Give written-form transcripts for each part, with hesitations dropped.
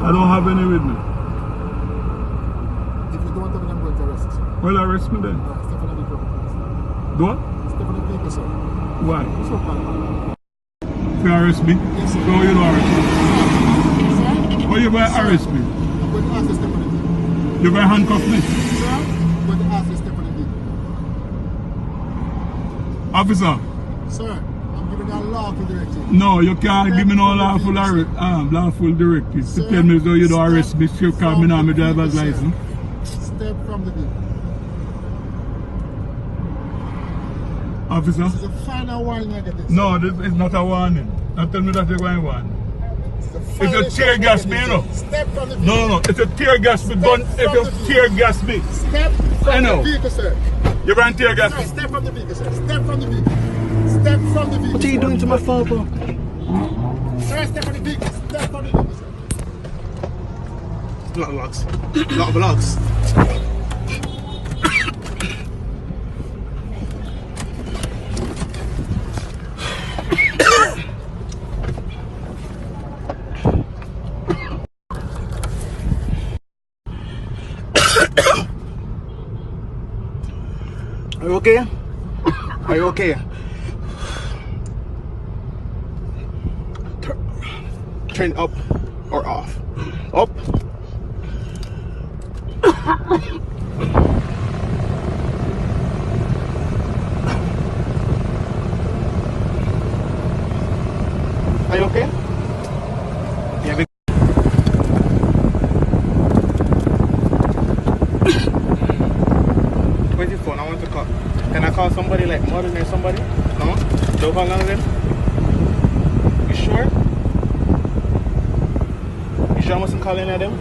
I don't have any with me. If you don't have it, I'm going to arrest you. Well, arrest me then. Step on the vehicle, please. Do what? Step on the vehicle, sir. Why? So calm. You arrest me? Yes, sir. No, you don't arrest me. Sir? Why you going to arrest me? I'm going to ask you to step on the vehicle. You going to handcuff me? Sir, I'm going to ask you to step on the vehicle. Officer? Sir, I'm giving you a lawful directive. No, you can't give me no lawful directive. Sir, To tell me so you don't step arrest me, you call me now my driver's sir. license. Step from the vehicle. Officer? This is a final warning I get this. No, this is not a warning. Don't tell me that you're going to warn. It's a tear gas me, you know. Step from the vehicle. No, it's a tear gas me. Don't, if you tear gas me. Step from the vehicle, sir. You're going to tear gas Sir, me. step from the vehicle, sir. Step from the vehicle. Step from the vehicle. What are you doing to my father? Sir, step from the vehicle. Step from the vehicle, sir. A lot of logs. A lot of logs. Are you okay? Are you okay? Turn up or off. Up. Are you okay? Yeah. 24, I want to call. Can I call somebody like Martin or somebody? No? Don't call none of them? You sure? You sure I mustn't call any of them?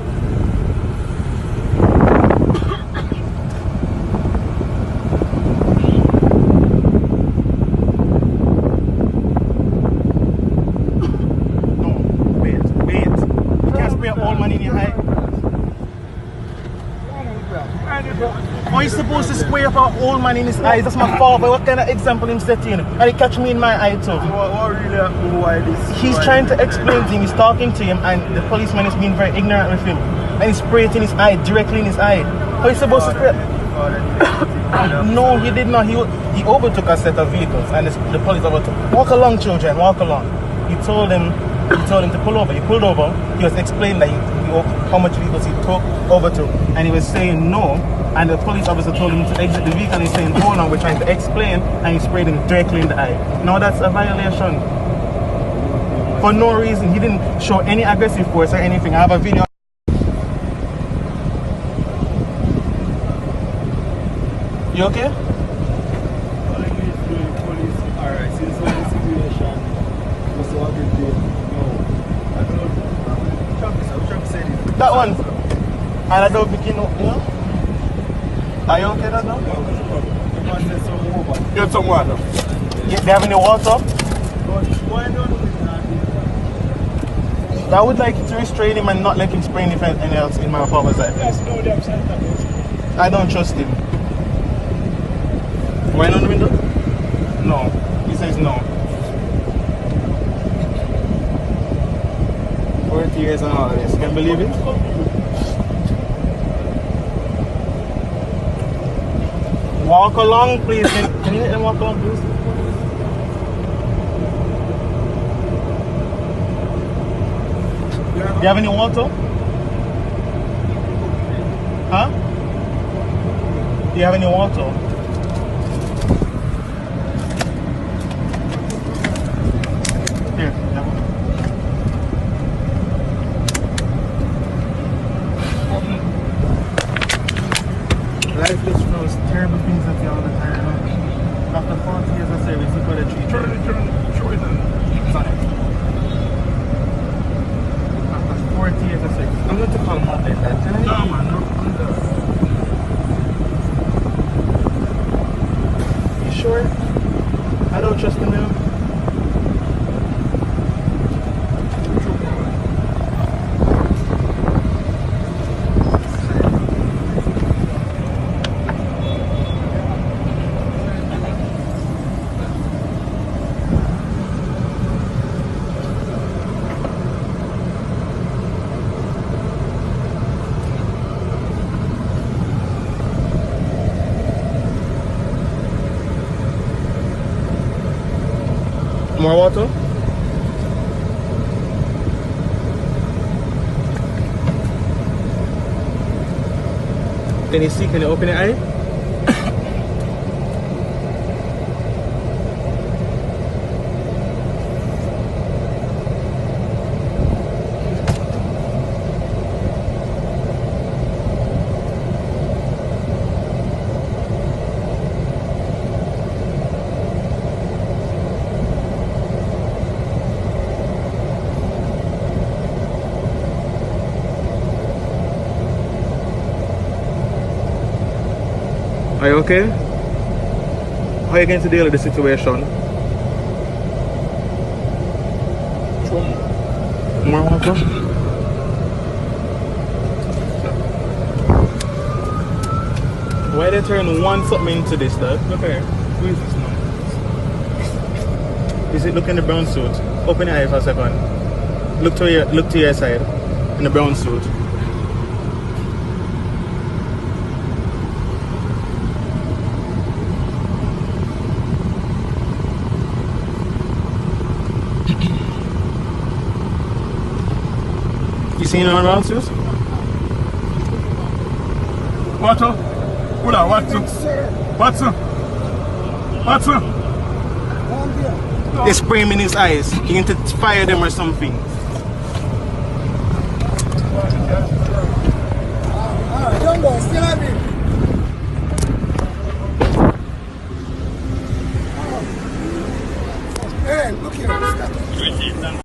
No, wait. You can't spray all money in your eye. How are you supposed to spray up our old man in his eyes? That's my father. What kind of example him setting? And he catch me in my eye too. What really happened? Why this? He's trying to explain to him, he's talking to him, and the policeman is being very ignorant with him. And he sprayed it in his eye, directly in his eye. How are you supposed to spray? No, he did not. He overtook a set of vehicles, and the police overtook. Walk along, children, walk along. He told him to pull over. He pulled over. He was explaining that how much vehicles he overtook, and he was saying no. And the police officer told him to exit the vehicle, and he's saying, hold on, we're trying to explain, and he sprayed him directly in the eye. Now that's a violation. For no reason. He didn't show any aggressive force or anything. I have a video. You okay? Alright, since the situation was so aggravated, I don't know. Trump said it. That one. And I don't begin up, you know? Are you okay that now? Get some water. They have any water? Why not? I would like you to restrain him and not let him spray anything else in my father's eye. I don't trust him. Wine on the window? No. He says no. 40 years and all this. Can you believe it? Walk along, please. Can you let them walk along, please? Do you have any water? Huh? Do you have any water? Here, have one. Life just throws terrible things at you all the time. After 40 years of service, you got a treat. Turn it on. After 40 years of service. I'm going to call him out like that. No, man, no. More water? Can you see? Can you open your eye? Are you okay? How are you going to deal with the situation? More water? Why they turn one something into this, dad? Look here. Who is this now? Is it looking the brown suit? Open your eye for a second. Look to your side. In the brown suit. You seen anyone around, Sus? What up? Hold on, what's up? What's up? What's up? They spray him in his eyes. He need to fire them or something. Young boy, still at me. Hey, look here.